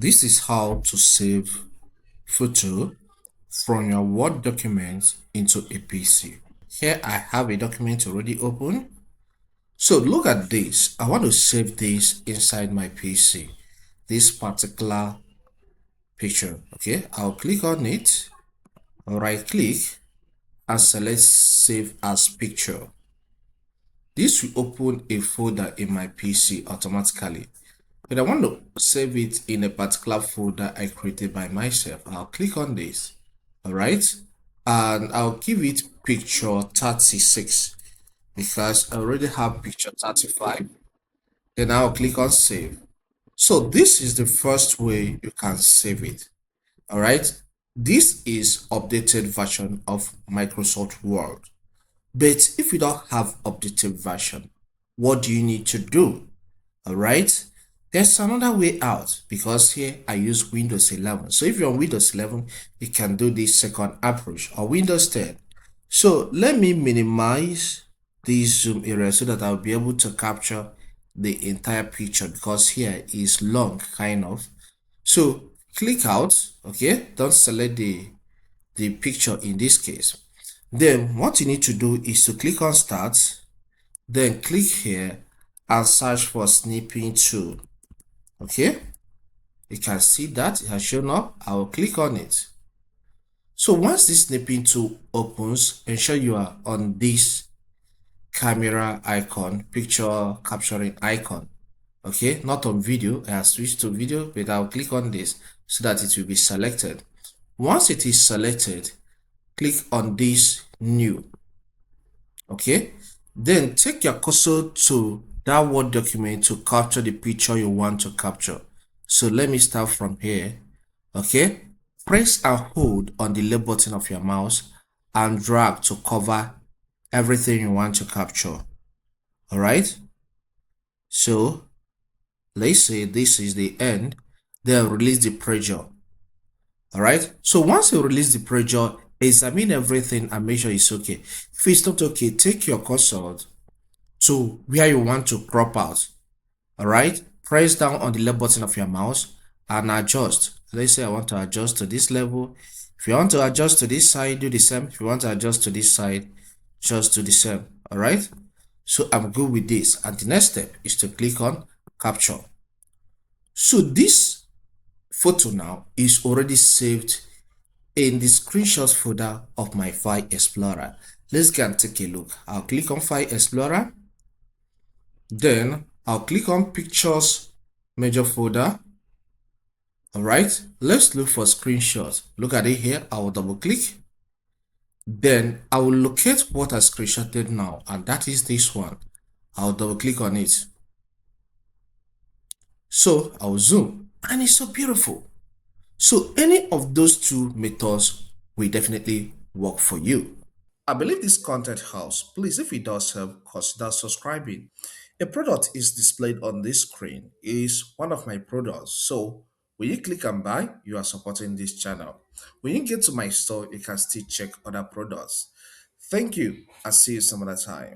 This is how to save photo from your Word document into a PC. Here I have a document already open. So look at this. I want to save this inside my PC. This particular picture. Okay, I'll click on it, right click, and select Save as Picture. This will open a folder in my PC automatically. But I want to save it in a particular folder I created by myself. I'll click on this, all right, and I'll give it picture 36 because I already have picture 35. Then I'll click on save. So this is the first way you can save it, all right. This is updated version of Microsoft Word. But if you don't have updated version, what do you need to do? All right, there's another way out because here I use Windows 11. So if you're on Windows 11, you can do this second approach, or Windows 10. So let me minimize this zoom area so that I'll be able to capture the entire picture because here is long kind of. So click out, okay, don't select the picture in this case. Then what you need to do is to click on start, then click here and search for snipping tool. Okay, you can see that it has shown up. I will click on it. So once this snipping tool opens, ensure you are on this camera icon, picture capturing icon. Okay, not on video. I have switched to video, but I'll click on this so that it will be selected. Once it is selected, click on this new. Okay, then take your cursor to that Word document to capture the picture you want to capture. So let me start from here. Okay, press and hold on the left button of your mouse and drag to cover everything you want to capture. All right, so let's say this is the end, then release the pressure. All right, so once you release the pressure, examine everything and make sure it's okay. If it's not okay, take your cursor to where you want to crop out. All right, press down on the left button of your mouse and adjust. Let's say I want to adjust to this level. If you want to adjust to this side, do the same. If you want to adjust to this side, just do the same. All right, so I'm good with this, and the next step is to click on capture. So this photo now is already saved in the screenshots folder of my File Explorer. Let's go and take a look. I'll click on File Explorer. Then I'll click on Pictures Major Folder. All right, let's look for screenshots. Look at it here. I will double click. Then I will locate what I screenshotted now, and that is this one. I'll double click on it. So I'll zoom, and it's so beautiful. So any of those two methods will definitely work for you. I believe this content helps. Please, if it does help, consider subscribing. A product is displayed on this screen is one of my products. So when you click and buy, you are supporting this channel. When you get to my store, you can still check other products. Thank you and see you some other time.